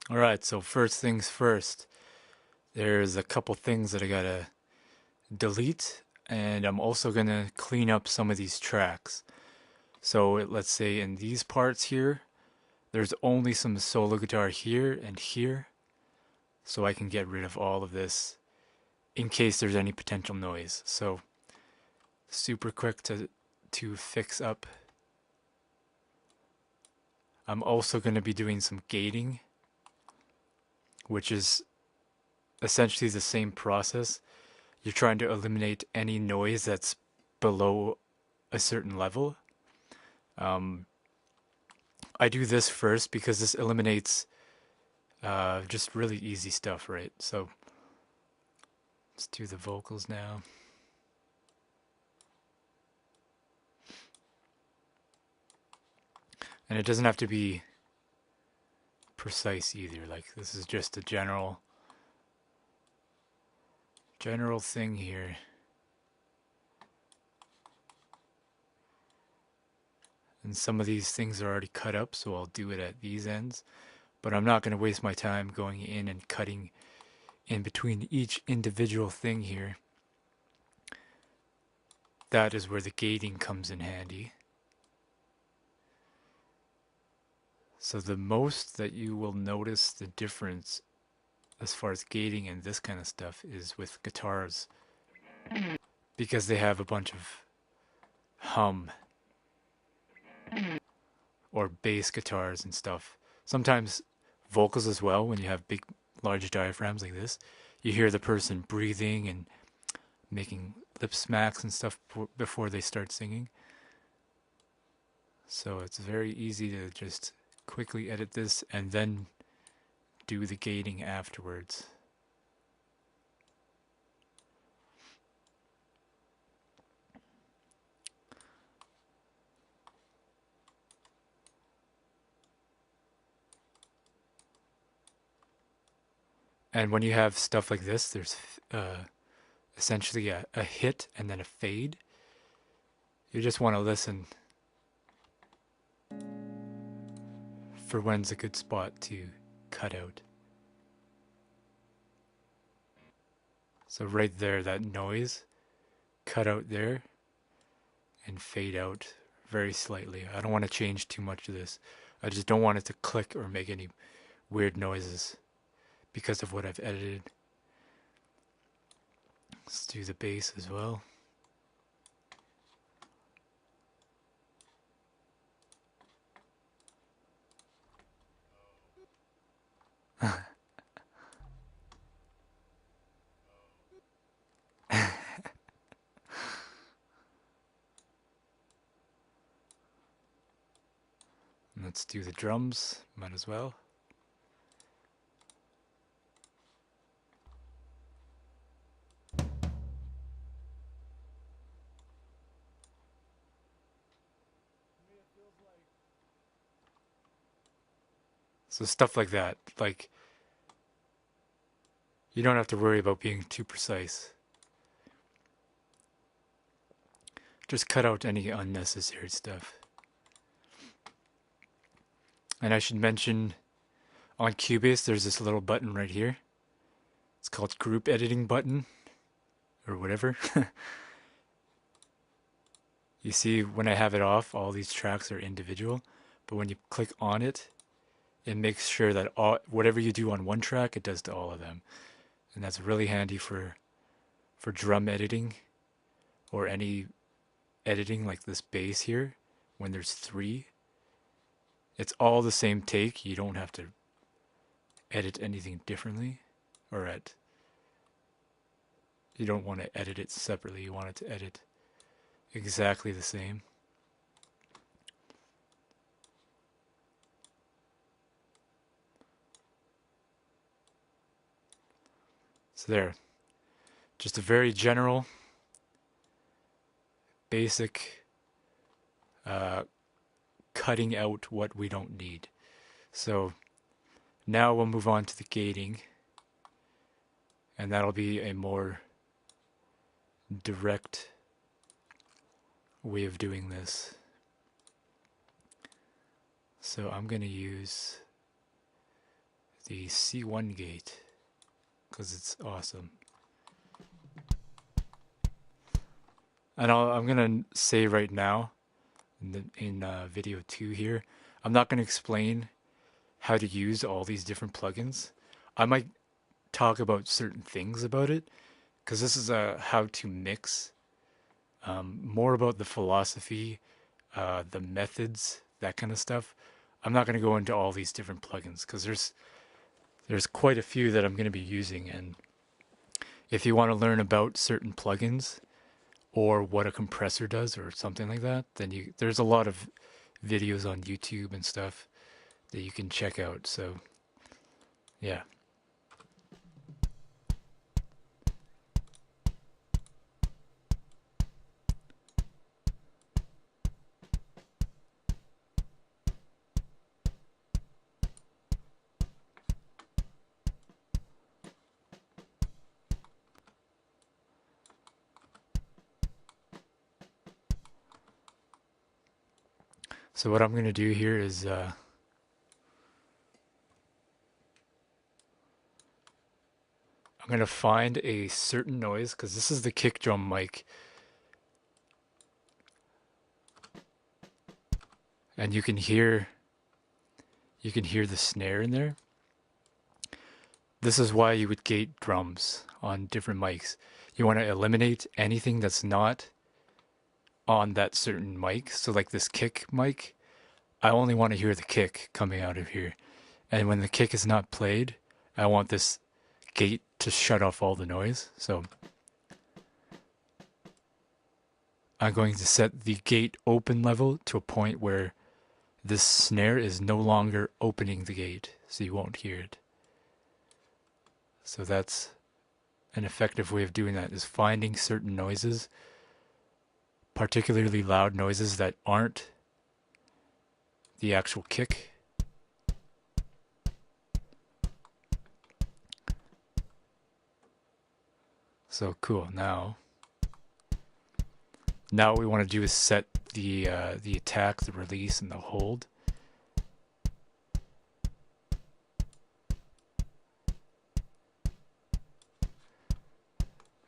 Alright, so first things first, there's a couple things that I gotta delete, and I'm also gonna clean up some of these tracks. So let's say in these parts here, there's only some solo guitar here and here, so I can get rid of all of this in case there's any potential noise. So super quick to fix up. I'm also going to be doing some gating, which is essentially the same process. You're trying to eliminate any noise that's below a certain level. Um, I do this first because this eliminates just really easy stuff, right? So let's do the vocals now. And it doesn't have to be precise either. Like this is just a general thing here. And some of these things are already cut up, so I'll do it at these ends. But I'm not going to waste my time going in and cutting in between each individual thing here. That is where the gating comes in handy. So the most that you will notice the difference as far as gating and this kind of stuff is with guitars, because they have a bunch of hum or bass guitars and stuff. Sometimes vocals as well, when you have big, large diaphragms like this, you hear the person breathing and making lip smacks and stuff before they start singing. So it's very easy to just quickly edit this and then do the gating afterwards. And when you have stuff like this, there's essentially a hit and then a fade. You just want to listen for when's a good spot to cut out. So right there, that noise, cut out there and fade out very slightly. I don't want to change too much of this. I just don't want it to click or make any weird noises because of what I've edited. Let's do the bass as well. Let's do the drums, might as well. So stuff like that, like you don't have to worry about being too precise. Just cut out any unnecessary stuff. And I should mention, on Cubase there's this little button right here. It's called group editing button, or whatever. You see when I have it off, all these tracks are individual, but when you click on it, it makes sure that whatever you do on one track, it does to all of them. And that's really handy for drum editing or any editing like this bass here. When there's three, it's all the same take. You don't have to edit anything differently, or you don't want to edit it separately. You want it to edit exactly the same. So there, just a very general, basic cutting out what we don't need. So now we'll move on to the gating, and that'll be a more direct way of doing this. So I'm going to use the C1 gate because it's awesome. And I'm gonna say right now in video 2 here, I'm not gonna explain how to use all these different plugins. I might talk about certain things about it because this is a how to mix, more about the philosophy, the methods, that kind of stuff. I'm not going to go into all these different plugins because there's quite a few that I'm going to be using, and if you want to learn about certain plugins or what a compressor does or something like that, then there's a lot of videos on YouTube and stuff that you can check out. So yeah. So what I'm going to do here is I'm going to find a certain noise because this is the kick drum mic, and you can hear the snare in there. This is why you would gate drums on different mics. You want to eliminate anything that's not on that certain mic. So like this kick mic, I only want to hear the kick coming out of here. And when the kick is not played, I want this gate to shut off all the noise. So I'm going to set the gate open level to a point where this snare is no longer opening the gate, so you won't hear it. So that's an effective way of doing that, is finding certain noises, particularly loud noises that aren't the actual kick. So cool. Now what we want to do is set the attack, the release, and the hold.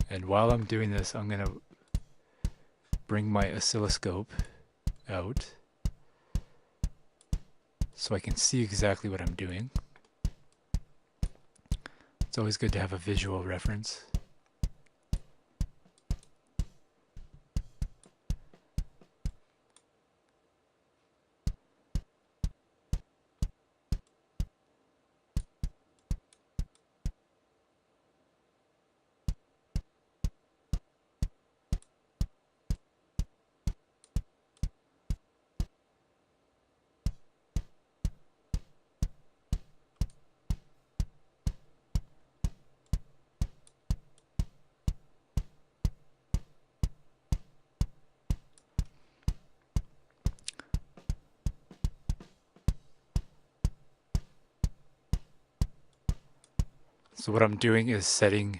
And while I'm doing this, I'm going to bring my oscilloscope out so I can see exactly what I'm doing. It's always good to have a visual reference. So what I'm doing is setting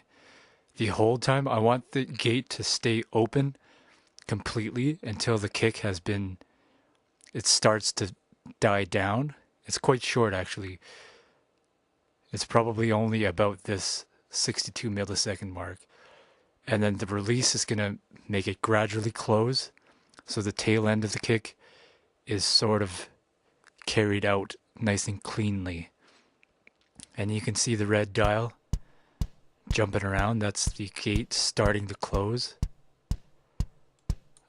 the hold time. I want the gate to stay open completely until the kick it starts to die down. It's quite short actually. It's probably only about this 62 millisecond mark. And then the release is going to make it gradually close. So the tail end of the kick is sort of carried out nice and cleanly. And you can see the red dial jumping around. That's the gate starting to close.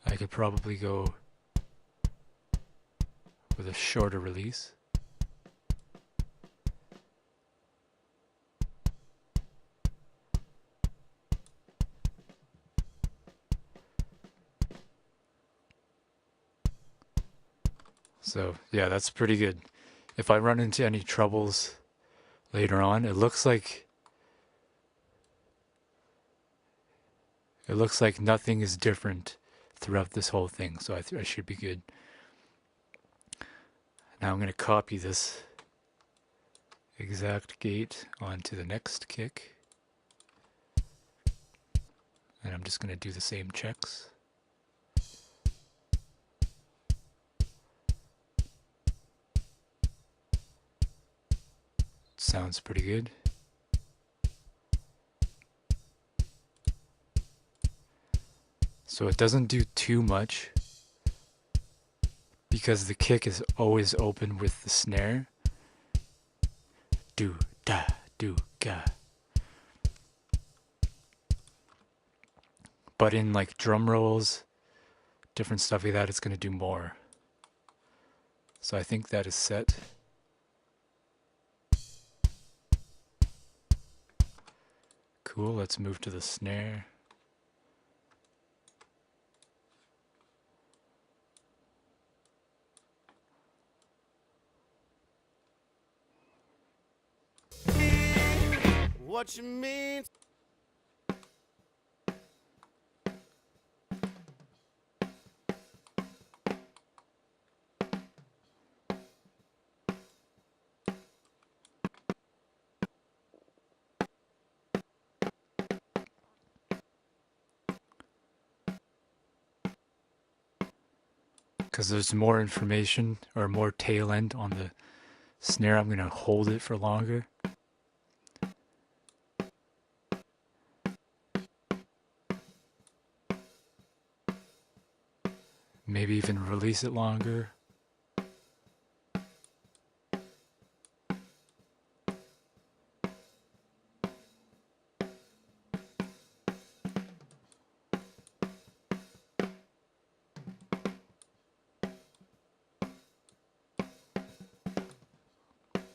I could probably go with a shorter release. So yeah, that's pretty good. If I run into any troubles later on, it looks like nothing is different throughout this whole thing, so I should be good. Now I'm going to copy this exact gate onto the next kick, and I'm just going to do the same checks. Sounds pretty good. So it doesn't do too much because the kick is always open with the snare. Do, da, do, ga. But in like drum rolls, different stuff like that, it's going to do more. So I think that is set. Cool, let's move to the snare. What you mean? Because there's more information or more tail end on the snare, I'm going to hold it for longer. Maybe even release it longer.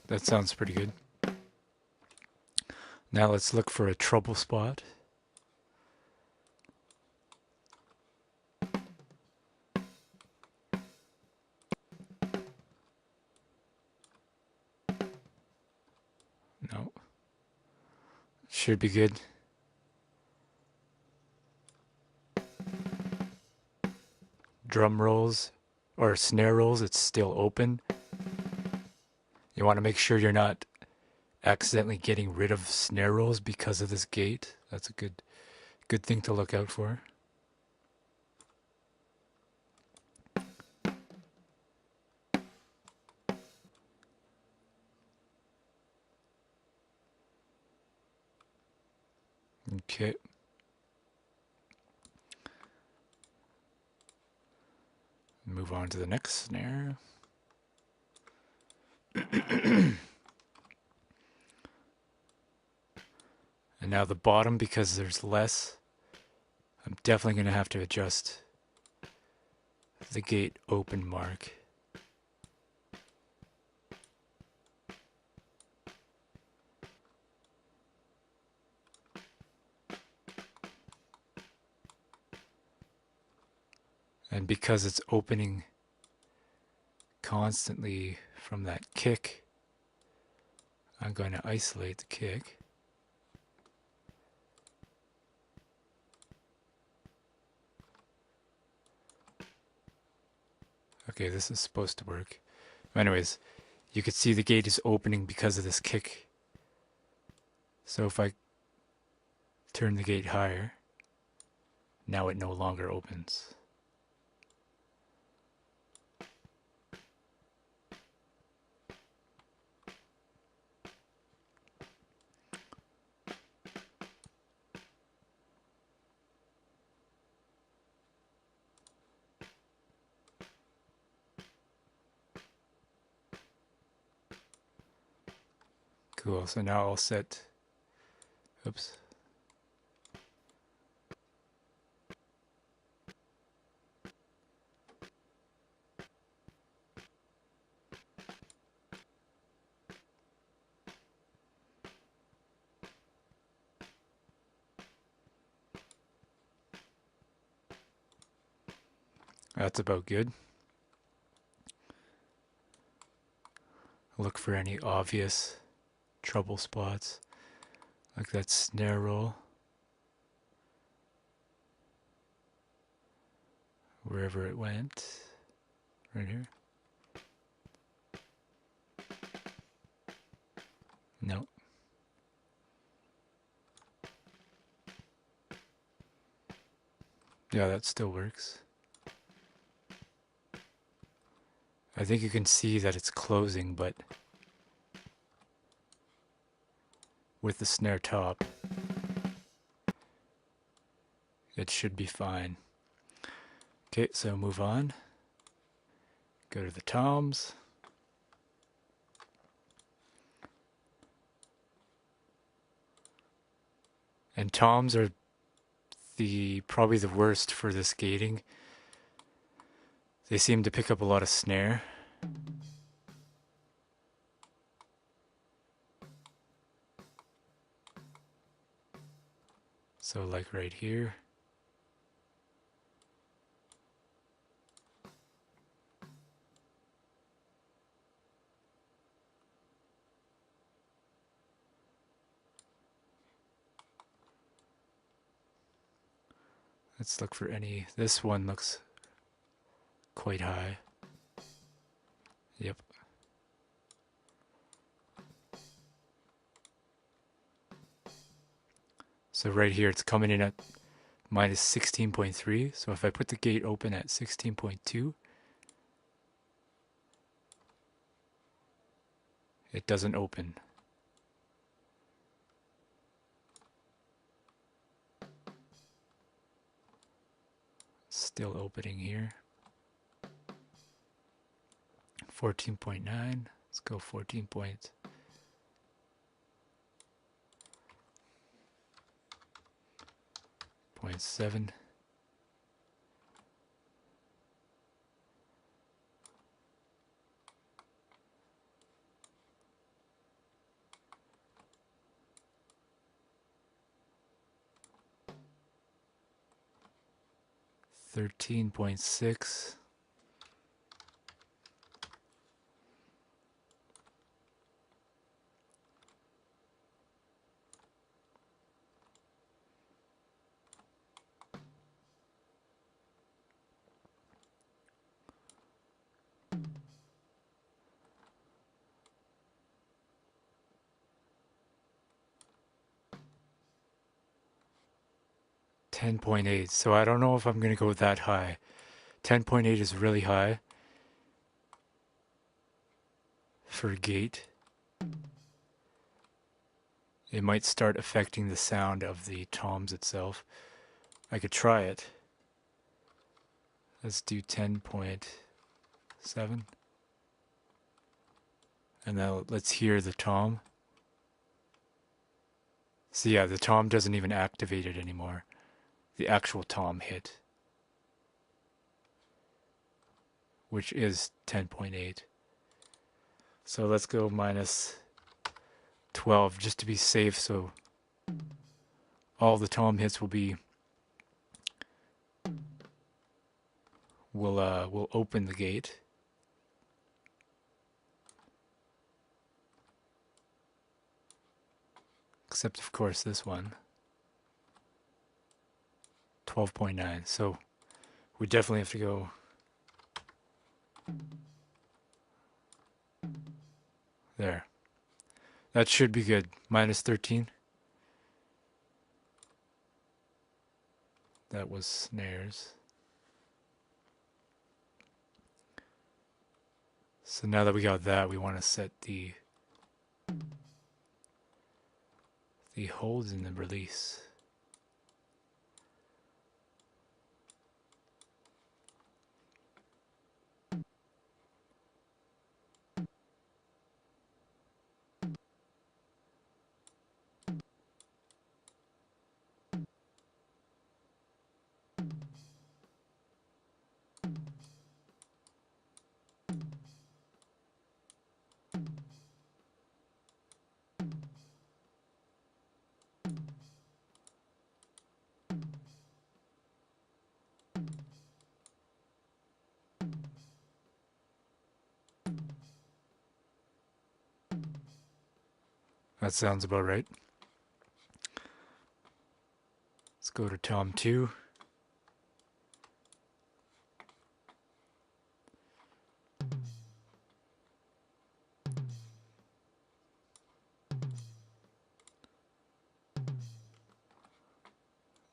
That sounds pretty good. Now let's look for a treble spot. No. Should be good. Drum rolls or snare rolls, it's still open. You want to make sure you're not accidentally getting rid of snare rolls because of this gate. That's a good thing to look out for. Okay. Move on to the next snare. And now the bottom, because there's less, I'm definitely going to have to adjust the gate open mark. And because it's opening constantly from that kick, I'm going to isolate the kick. Okay, this is supposed to work. Anyways, you can see the gate is opening because of this kick. So if I turn the gate higher, now it no longer opens. Cool, so now I'll set, oops. That's about good. Look for any obvious trouble spots, like that snare roll. Wherever it went, right here. No. Yeah, that still works. I think you can see that it's closing, but with the snare top, it should be fine. Okay, so move on. Go to the toms. And toms are probably the worst for this gating. They seem to pick up a lot of snare. So like right here. Let's look for any. This one looks quite high. Yep. So right here it's coming in at minus 16.3. So if I put the gate open at 16.2, it doesn't open. Still opening here. 14.9. Let's go 14.7. 13.6. $10.8. So I don't know if I'm going to go that high. 10.8 is really high for a gate. It might start affecting the sound of the toms itself. I could try it. Let's do 10.7. And now let's hear the tom. So yeah, the tom doesn't even activate it anymore. The actual tom hit, which is 10.8. So let's go minus 12 just to be safe, so all the tom hits will open the gate. Except of course this one. 12.9. So we definitely have to go there. That should be good. Minus 13. That was snares. So now that we got that, we want to set the holds and the release. That sounds about right. Let's go to tom 2.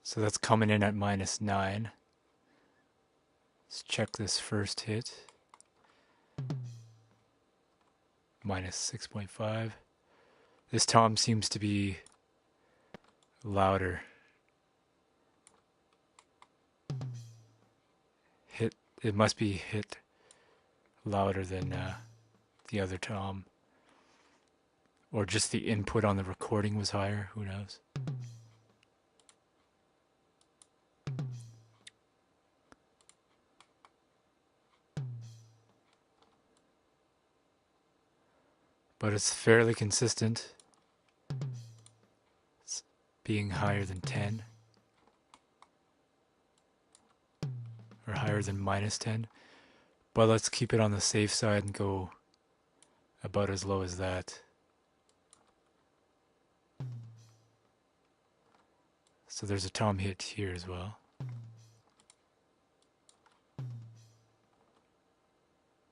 So that's coming in at minus 9. Let's check this first hit. Minus 6.5. This tom seems to be louder. It must be hit louder than the other tom. Or just the input on the recording was higher, who knows? But it's fairly consistent. It's being higher than 10. Or higher than -10. But let's keep it on the safe side and go about as low as that. So there's a tom hit here as well.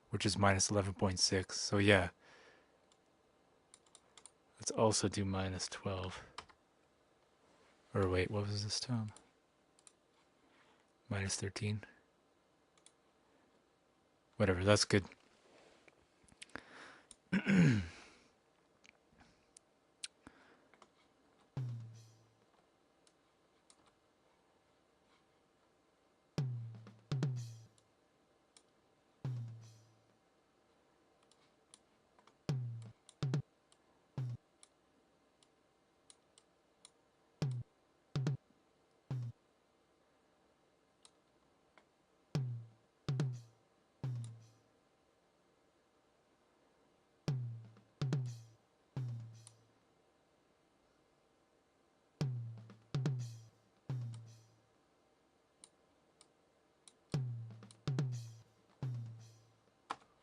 Which is -11.6. So yeah. Let's also do -12. Or wait, what was this tom? -13. Whatever, that's good.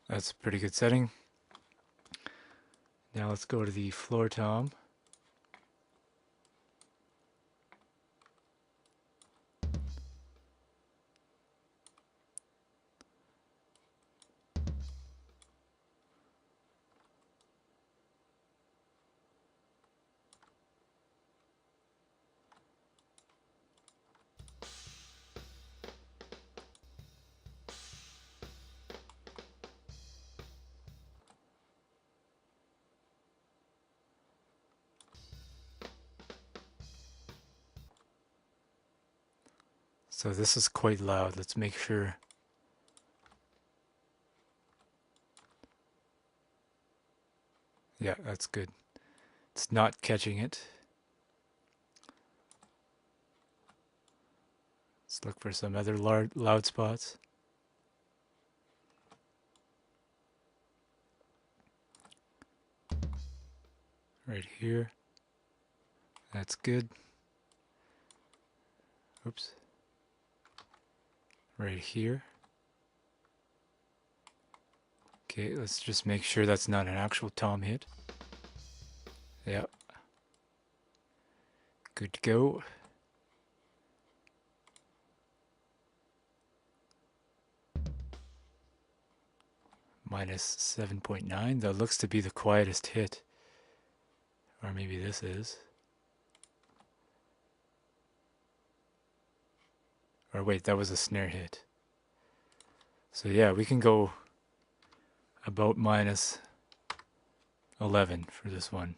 That's a pretty good setting. Now let's go to the floor tom. So this is quite loud. Let's make sure. Yeah, that's good. It's not catching it. Let's look for some other loud spots. Right here. That's good. Oops. Right here. Okay, let's just make sure that's not an actual tom hit. Yep. Good to go. -7.9. That looks to be the quietest hit. Or maybe this is. Or wait, that was a snare hit. So yeah, we can go about -11 for this one.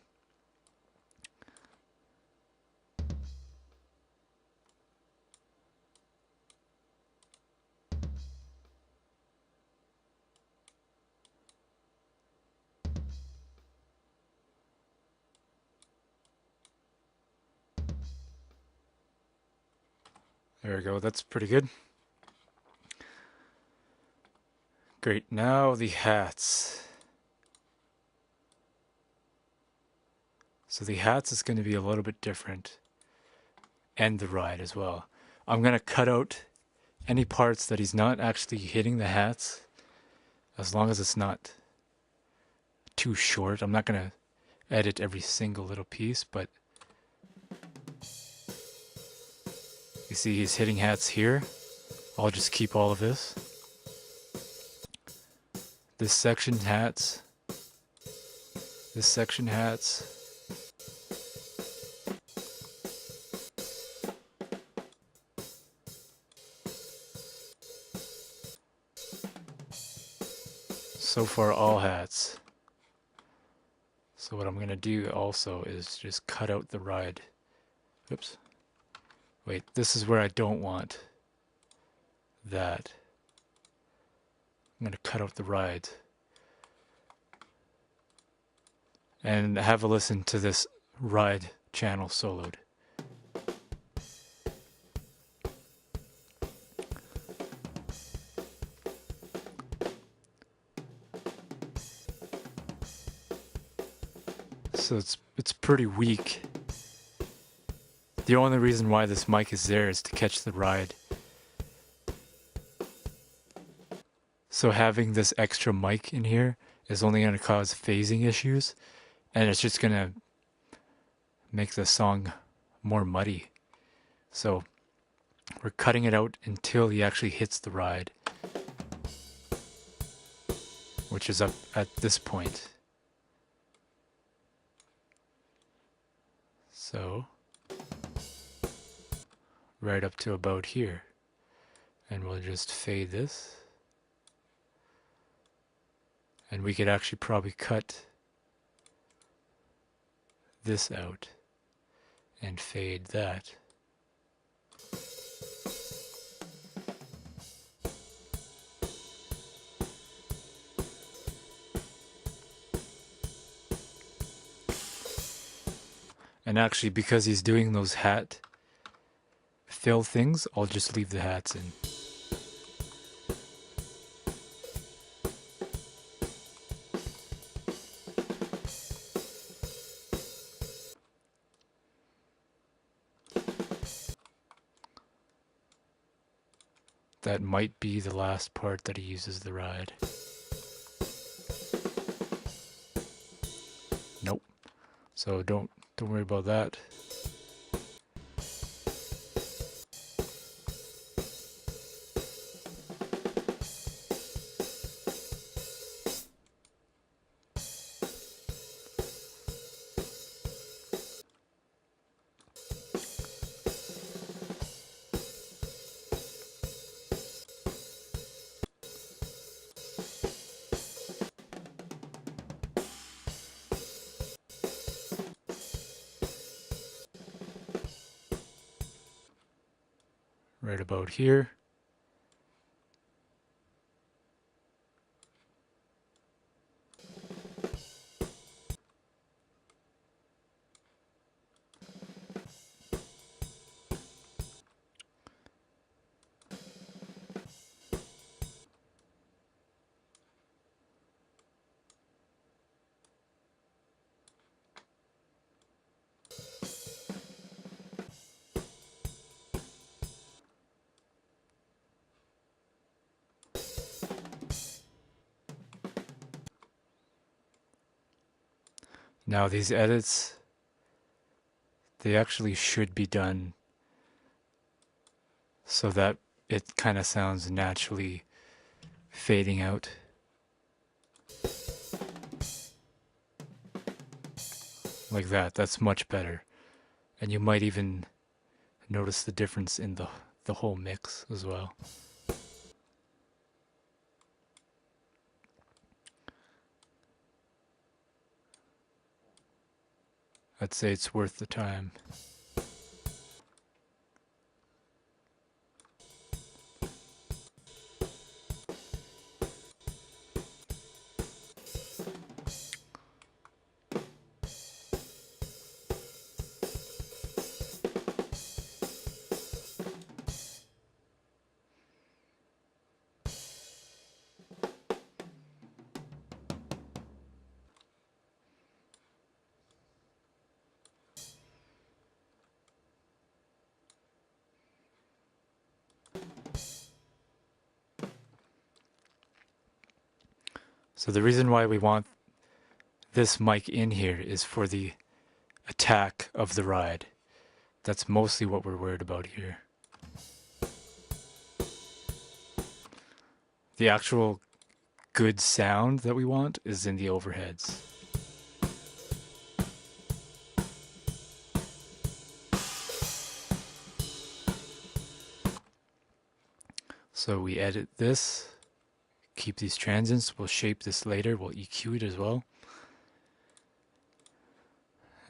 There we go, that's pretty good. Great, now the hats. So the hats is going to be a little bit different. And the ride as well. I'm going to cut out any parts that he's not actually hitting the hats. As long as it's not too short. I'm not going to edit every single little piece, but you see he's hitting hats here. I'll just keep all of this. This section hats. This section hats. So far all hats. So So what I'm going to do also is just cut out the ride. Oops. Wait, this is where I don't want that. I'm going to cut out the ride. And have a listen to this ride channel soloed. So it's pretty weak. The only reason why this mic is there is to catch the ride. So having this extra mic in here is only going to cause phasing issues, and it's just going to make the song more muddy. So we're cutting it out until he actually hits the ride, which is up at this point. So right up to about here, and we'll just fade this, and we could actually probably cut this out and fade that. And actually, because he's doing those hat fill things, I'll just leave the hats in. That might be the last part that he uses the ride. Nope. So don't worry about that. Right about here. Now these edits, they actually should be done so that it kind of sounds naturally fading out. Like that, that's much better. And you might even notice the difference in the whole mix as well. I'd say it's worth the time. So the reason why we want this mic in here is for the attack of the ride. That's mostly what we're worried about here. The actual good sound that we want is in the overheads. So we edit this, keep these transients, we'll shape this later, we'll EQ it as well.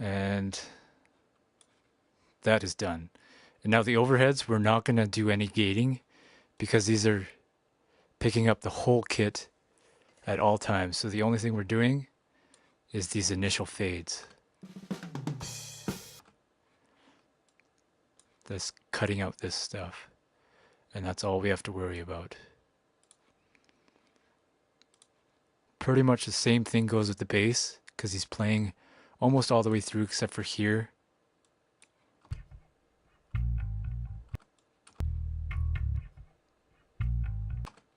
And that is done. And now the overheads, we're not going to do any gating because these are picking up the whole kit at all times. So the only thing we're doing is these initial fades. That's cutting out this stuff. And that's all we have to worry about. Pretty much the same thing goes with the bass because he's playing almost all the way through except for here.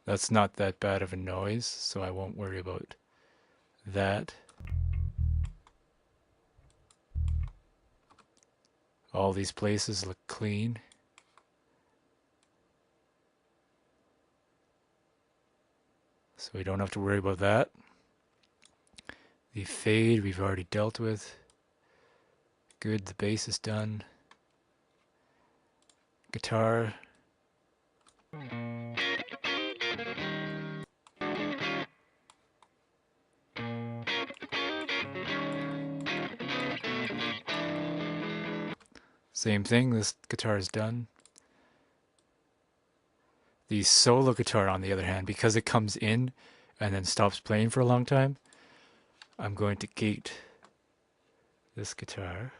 That's not that bad of a noise, so I won't worry about that. All these places look clean. So we don't have to worry about that. The fade we've already dealt with. Good, the bass is done. Guitar. Same thing, this guitar is done. The solo guitar, on the other hand, because it comes in and then stops playing for a long time, I'm going to gate this guitar.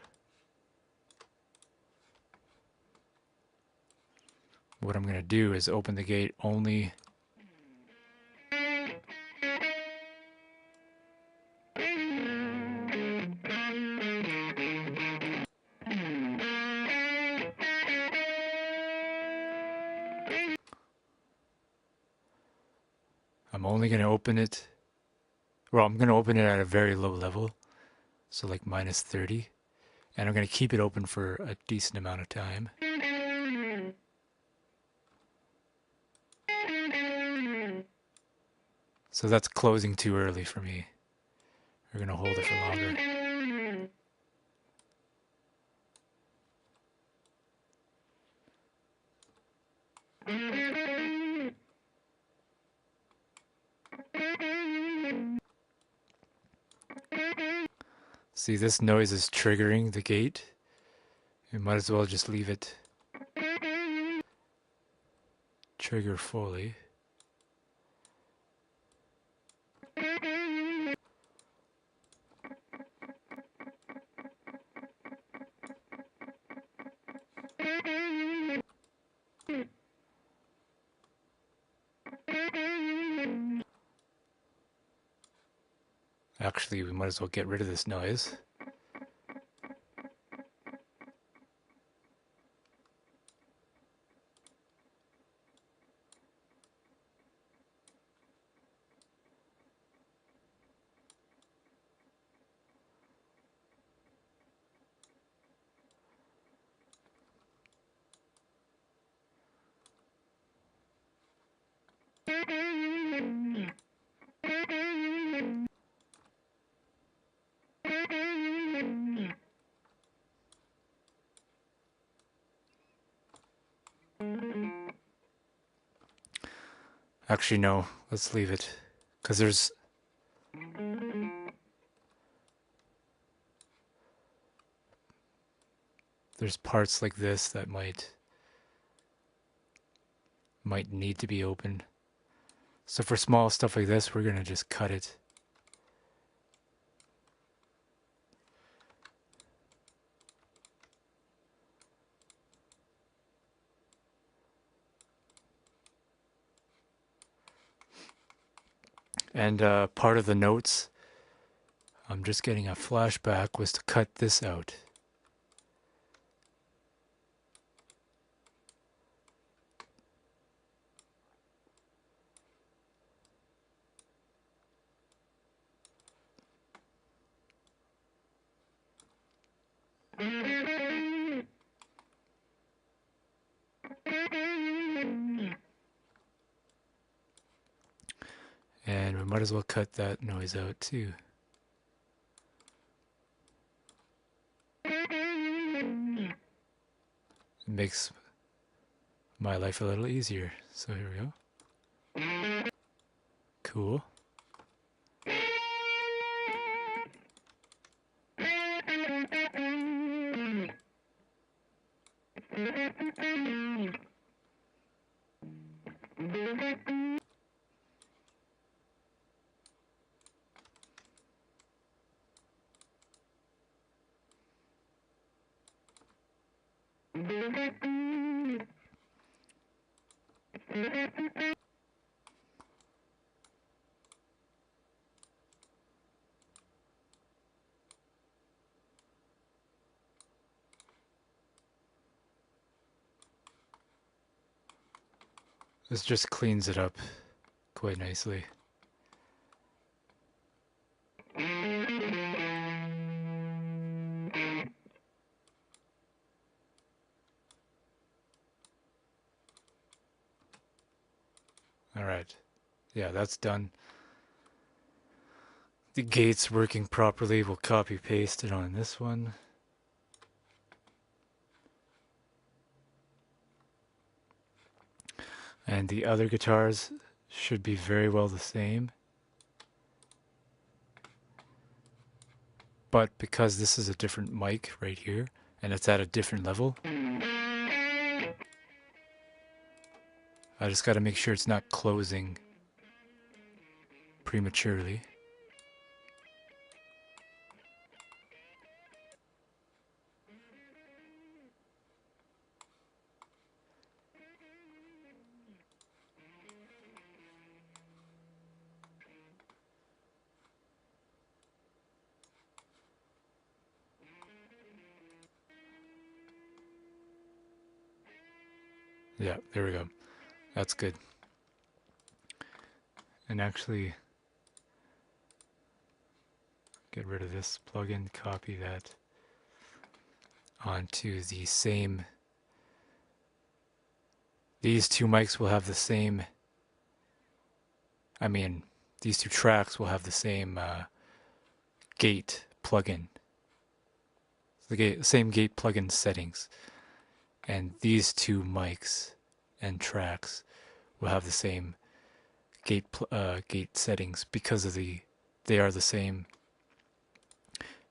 What I'm going to do is open the gate only I'm only going to open it, well, I'm going to open it at a very low level, so like minus 30, and I'm going to keep it open for a decent amount of time. So that's closing too early for me. We're going to hold it for longer. See, this noise is triggering the gate. We might as well just leave it trigger fully. Actually, we might as well get rid of this noise. Actually, no, let's leave it. Because there's parts like this that might need to be opened. So for small stuff like this, we're going to just cut it. And part of the notes, I'm just getting a flashback, was to cut this out. And we might as well cut that noise out too. It makes my life a little easier. So here we go. Cool. This just cleans it up quite nicely. Alright, yeah, that's done. The gate's working properly. We'll copy paste it on this one. And the other guitars should be very well the same. But because this is a different mic right here, and it's at a different level, I just got to make sure it's not closing prematurely. Yeah, there we go. That's good. And actually, get rid of this plugin, copy that onto the same. These two mics will have the same. These two tracks will have the same gate plugin. The same gate plugin settings. And these two mics and tracks will have the same gate settings because of they are the same.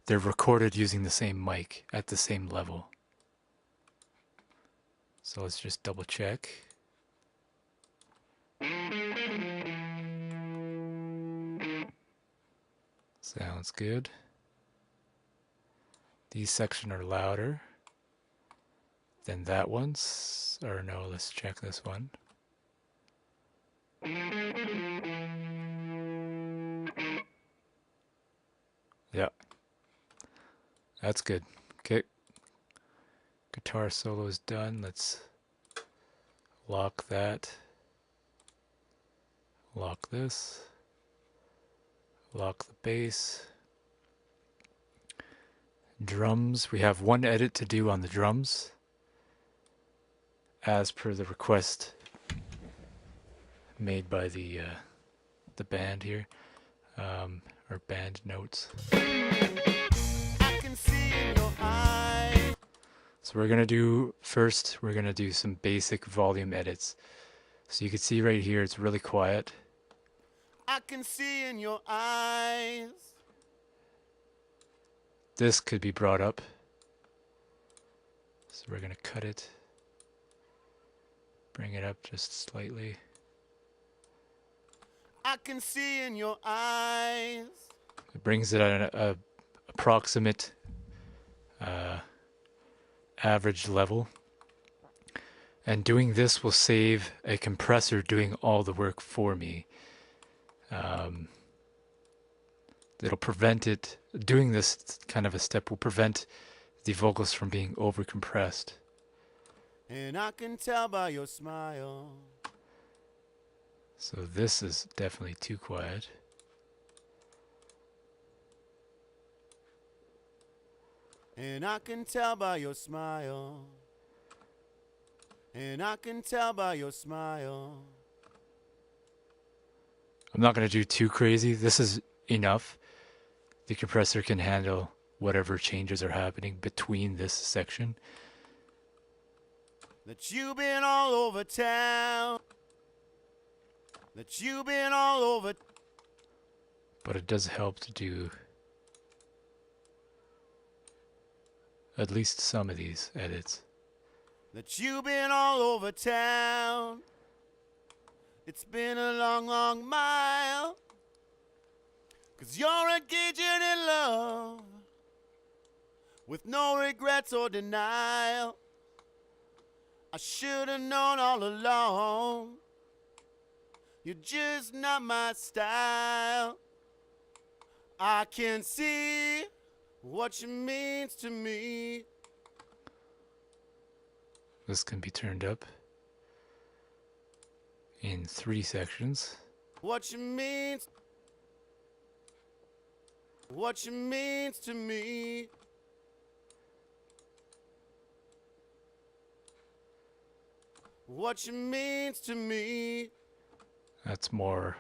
They're recorded using the same mic at the same level. So let's just double check. Sounds good. These sections are louder than that one's. Or no, let's check this one. Yeah. That's good. Okay. Guitar solo is done. Let's lock that. Lock this. Lock the bass. Drums. We have one edit to do on the drums, as per the request made by the band here, or band notes. I can see in your eyes. So we're gonna do some basic volume edits. So you can see right here, it's really quiet. I can see in your eyes. This could be brought up. So we're going to cut it. Bring it up just slightly. I can see in your eyes. It brings it at an approximate average level. And doing this will save a compressor doing all the work for me. It'll prevent it. Doing this kind of a step will prevent the vocals from being overcompressed. And I can tell by your smile. So this is definitely too quiet. And I can tell by your smile. And I can tell by your smile. I'm not going to do too crazy. This is enough. The compressor can handle whatever changes are happening between this section. That you've been all over town. That you've been all over. But it does help to do at least some of these edits. that you've been all over town. It's been a long, long mile, 'cause you're engaging in love with no regrets or denial. I should have known all along, you're just not my style. I can see what you means to me. This can be turned up in 3 sections. What you means to me. What you means to me. That's more.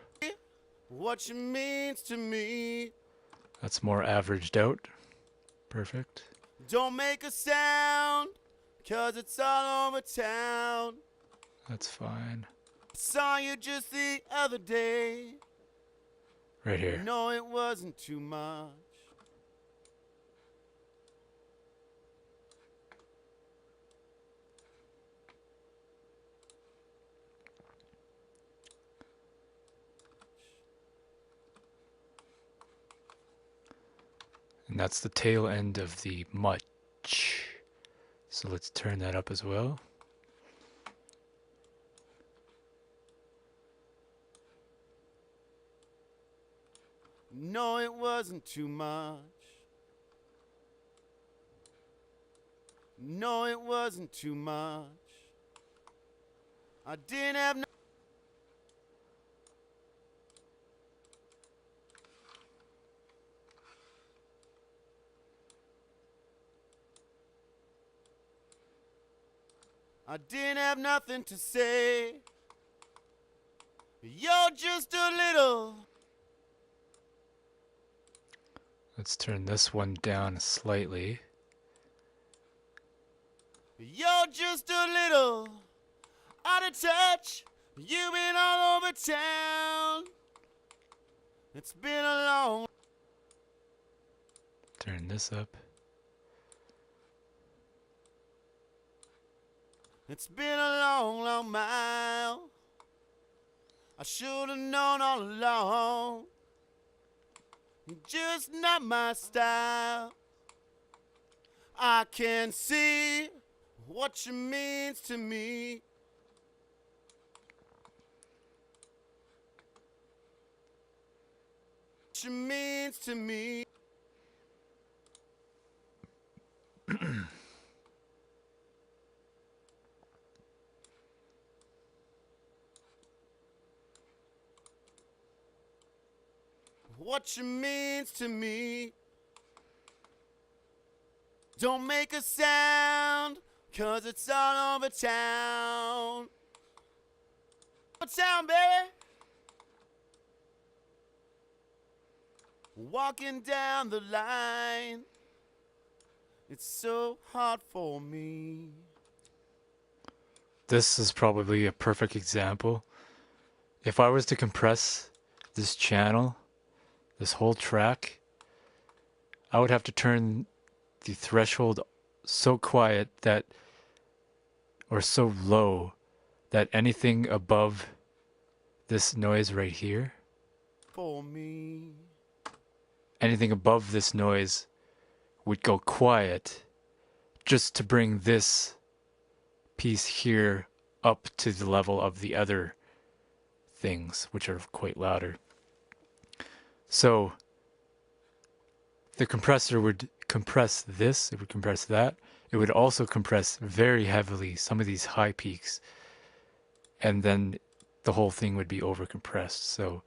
What you means to me. That's more averaged out. Perfect. Don't make a sound, 'cause it's all over town. That's fine. I saw you just the other day. Right here. No, it wasn't too much. And that's the tail end of the much. So let's turn that up as well. No, it wasn't too much. No, it wasn't too much. I didn't have no. I didn't have nothing to say. You're just a little. Let's turn this one down slightly. You're just a little out of touch. You've been all over town. It's been a long. Turn this up. It's been a long, long mile. I should have known all along. You're just not my style. I can see what you means to me. What you means to me. What you means to me. Don't make a sound, 'cause it's all over town. Over town, baby. Walking down the line, it's so hard for me. This is probably a perfect example. If I was to compress this channel, this whole track, I would have to turn the threshold so quiet that, or so low, that anything above this noise right here, For me. anything above this noise would go quiet just to bring this piece here up to the level of the other things, which are quite louder. So the compressor would compress this, it would compress that. It would also compress very heavily some of these high peaks, and then the whole thing would be overcompressed. So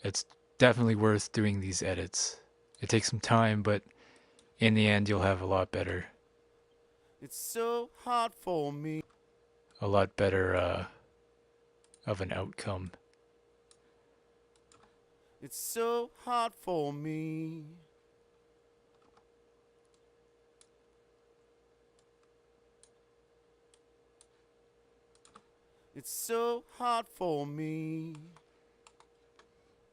it's definitely worth doing these edits. It takes some time, but in the end you'll have a lot better It's so hard for me. Of an outcome. It's so hard for me. It's so hard for me.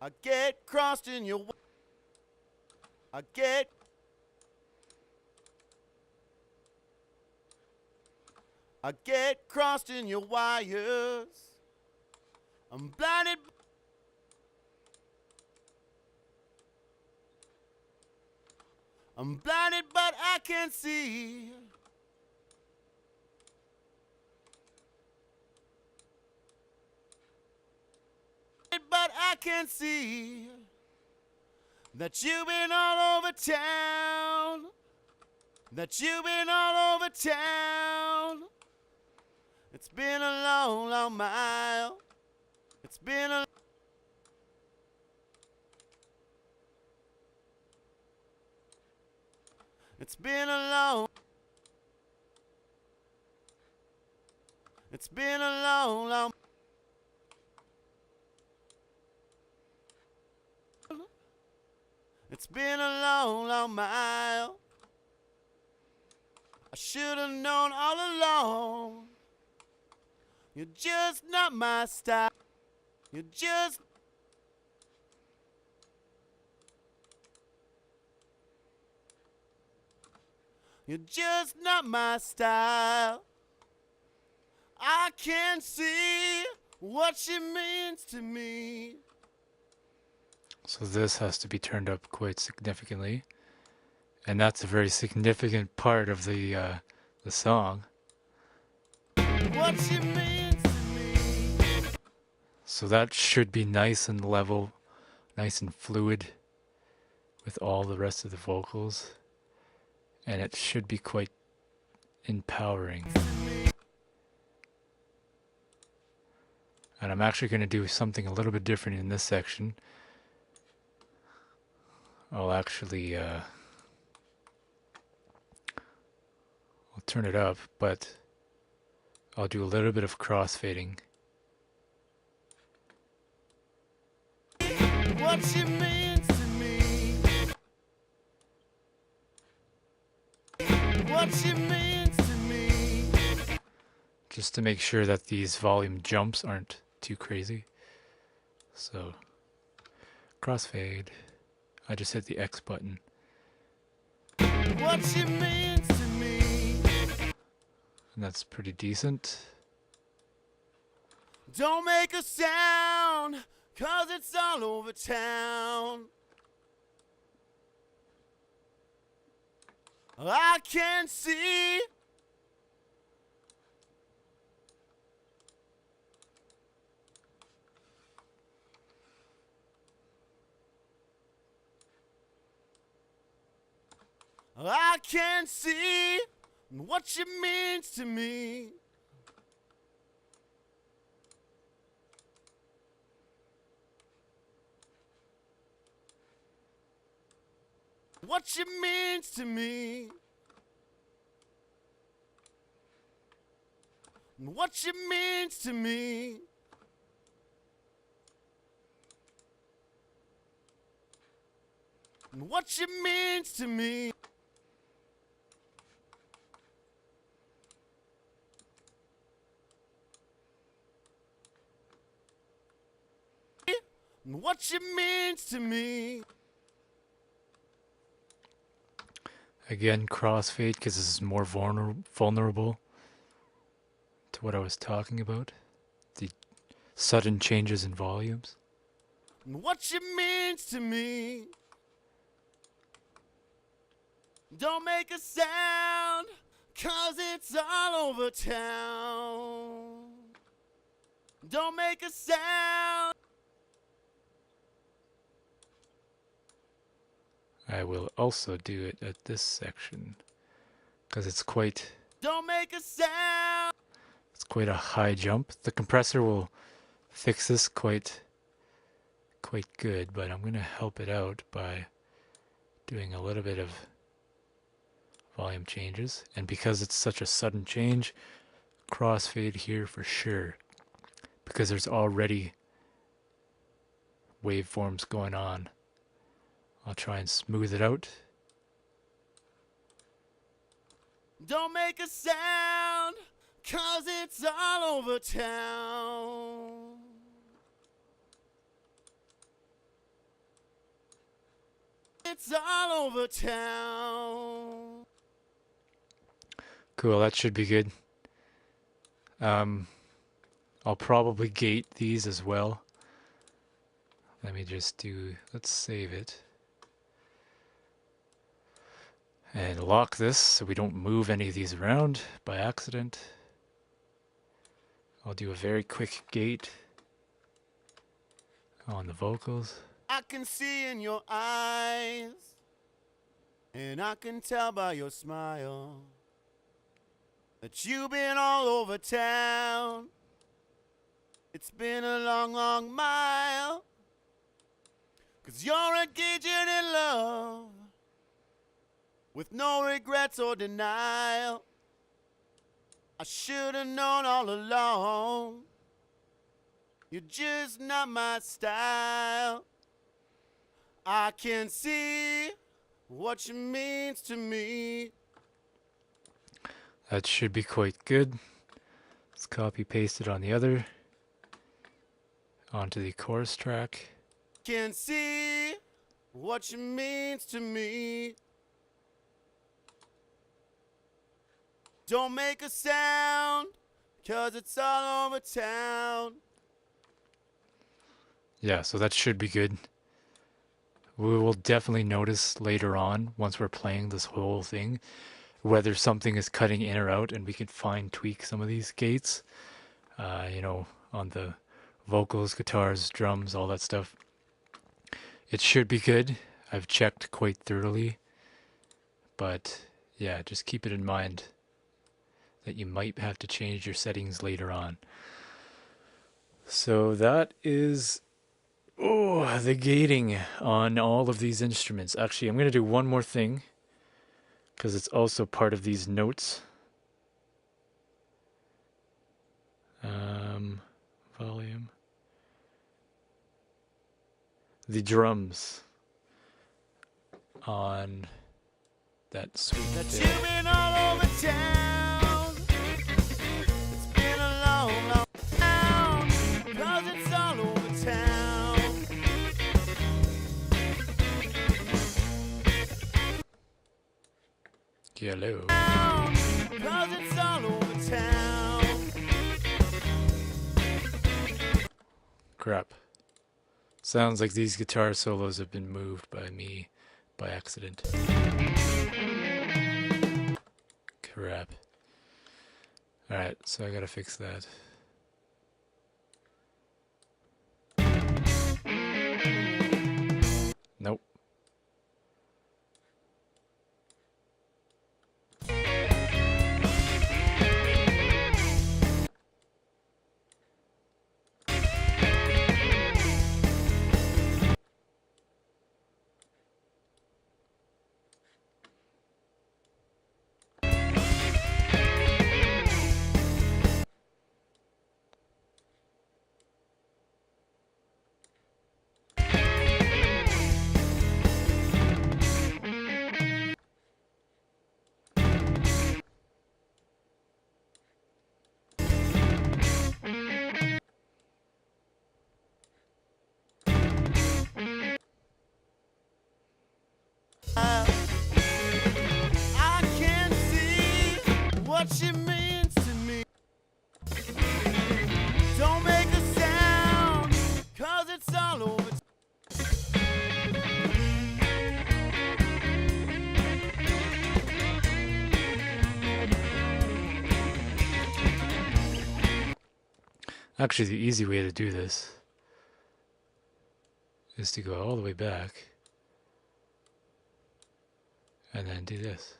I get crossed in your way. I get I get crossed in your wires. I'm blinded. I'm blinded, but I can see. But I can see that you've been all over town. That you've been all over town. It's been a long, long mile. It's been a It's been a long It's been a long, long It's been a long, long mile. I should have known all along. You're just not my style. You're just not my style. I can see what she means to me. So this has to be turned up quite significantly, and that's a very significant part of the song. What she means to me. So that should be nice and level, nice and fluid with all the rest of the vocals, and it should be quite empowering. And I'm actually going to do something a little bit different in this section. I'll actually I'll turn it up, but I'll do a little bit of crossfading. What she means to me. What she means to me. Just to make sure that these volume jumps aren't too crazy. So, crossfade. I just hit the X button. What she means to me. And that's pretty decent. Don't make a sound, 'cause it's all over town. I can see. I can see what she means to me. What she means to me. What she means to me. What she means to me. What she means to me. Again, crossfade because this is more vulnerable to what I was talking about. The sudden changes in volumes. What she means to me. Don't make a sound, 'cause it's all over town. Don't make a sound. I will also do it at this section because it's quite Don't make a sound. it's quite a high jump. The compressor will fix this quite good, but I'm going to help it out by doing a little bit of volume changes. And because it's such a sudden change, crossfade here for sure, because there's already waveforms going on. I'll try and smooth it out. Don't make a sound, 'cause it's all over town. It's all over town. Cool, that should be good. I'll probably gate these as well. Let me just do, let's save it. And lock this so we don't move any of these around by accident. I'll do a very quick gate on the vocals. I can see in your eyes, and I can tell by your smile, that you've been all over town. It's been a long, long mile, 'cause you're engaging in love, with no regrets or denial. I should have known all along, you're just not my style. I can see what you means to me. That should be quite good. Let's copy paste it on the other. Onto the chorus track. Can see what you means to me. Don't make a sound, 'cause it's all over town. Yeah, so that should be good. We will definitely notice later on, once we're playing this whole thing, whether something is cutting in or out, and we can fine tweak some of these gates, on the vocals, guitars, drums, all that stuff. It should be good. I've checked quite thoroughly, but yeah, just keep it in mind that you might have to change your settings later on. So that is the gating on all of these instruments. Actually, I'm going to do one more thing, because it's also part of these notes. Volume. The drums on that sweep That there. you've been all over town. It's been a long, long town, 'cause it's all over town. Hello. 'Cause it's all over town. Crap. Sounds like these guitar solos have been moved by me by accident. Crap. Alright, so I gotta fix that. Nope. I can see what she means to me. Don't make a sound, 'cause it's all over. Actually, the easy way to do this is to go all the way back and then do this.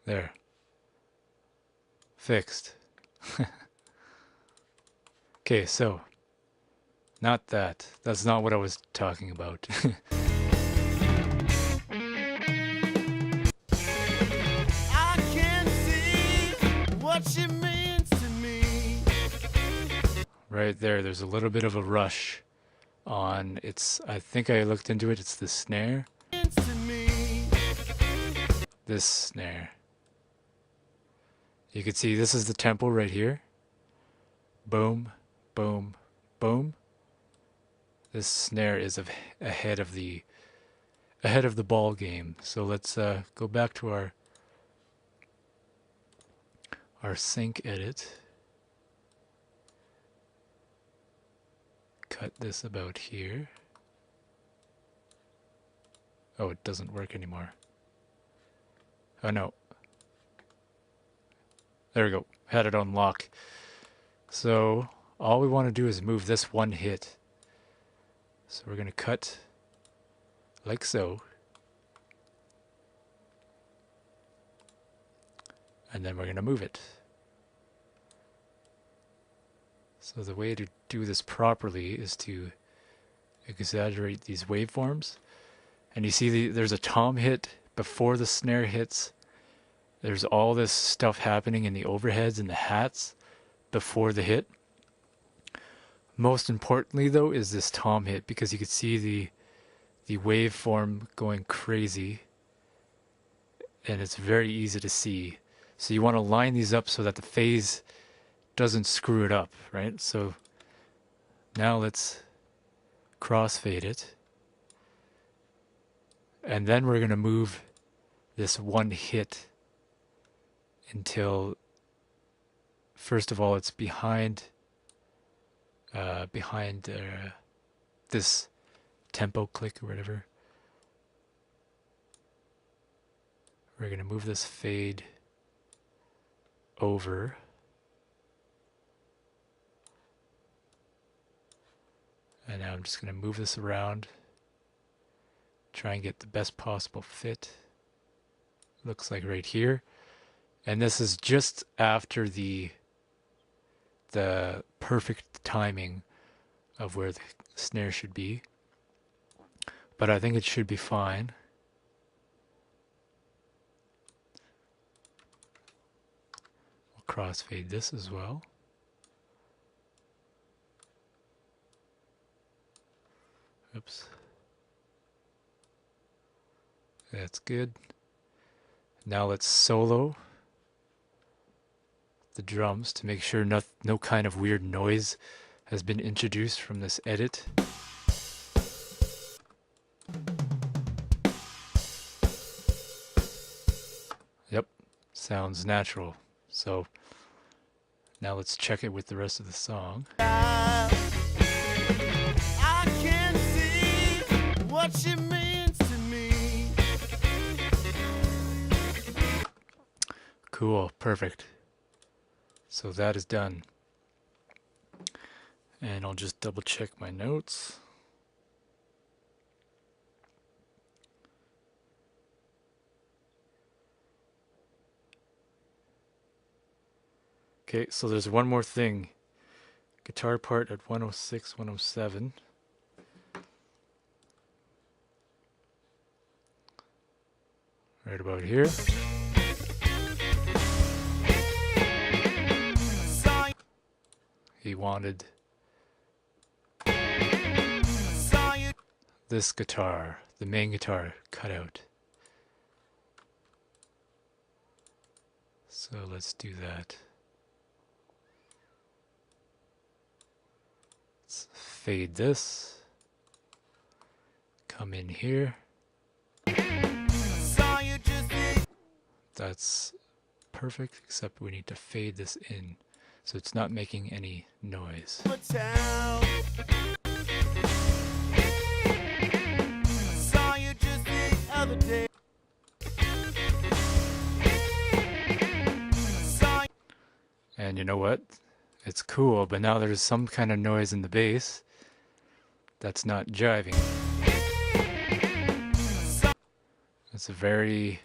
There. Fixed. Okay, so not that. That's not what I was talking about. I can see what she means to me. Right there's a little bit of a rush on I think I looked into it, it's the snare. Means to me. This snare. You can see this is the tempo right here. Boom, boom, boom. This snare is ahead of the ahead of the ball game. So let's go back to our sync edit. Cut this about here. Oh, it doesn't work anymore. Oh no. There we go. Had it on lock. So all we want to do is move this one hit. So we're going to cut like so. And then we're going to move it. So the way to do this properly is to exaggerate these waveforms. And you see there's a tom hit before the snare hits. There's all this stuff happening in the overheads and the hats before the hit. Most importantly though is this tom hit, because you can see the waveform going crazy and it's very easy to see. So you want to line these up so that the phase doesn't screw it up, right? So now let's crossfade it. And then we're going to move this one hit until, first of all, it's behind this tempo click or whatever. We're going to move this fade over. And now I'm just going to move this around. Try and get the best possible fit. Looks like right here. And this is just after the perfect timing of where the snare should be. But I think it should be fine. We'll crossfade this as well. Oops. That's good. Now let's solo the drums to make sure no kind of weird noise has been introduced from this edit. Yep, sounds natural. So now let's check it with the rest of the song. I can see what she means to me. Cool, perfect. So that is done. And I'll just double check my notes. Okay, so there's one more thing. Guitar part at 106, 107. Right about here. He wanted this guitar, the main guitar, cut out. So let's do that. Let's fade this. Come in here. That's perfect, except we need to fade this in so it's not making any noise. And you know what? It's cool, but now there's some kind of noise in the bass that's not jiving. It's a very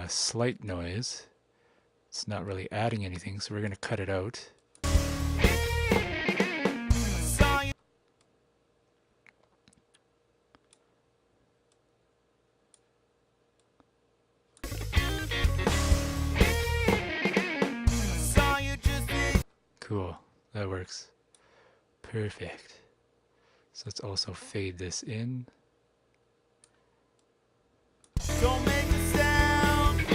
slight noise. It's not really adding anything, so we're going to cut it out. Cool, that works. Perfect. So let's also fade this in. Don't make a sound,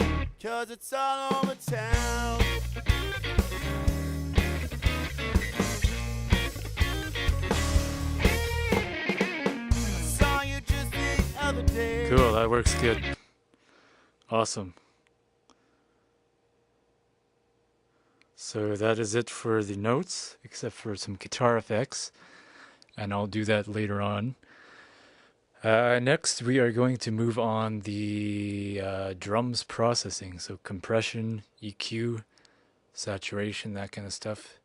'cause it's all over town. Saw you just Cool, that works good. Awesome. So that is it for the notes, except for some guitar effects, and I'll do that later on. Next, we are going to move on the drums processing, so compression, EQ, saturation, that kind of stuff.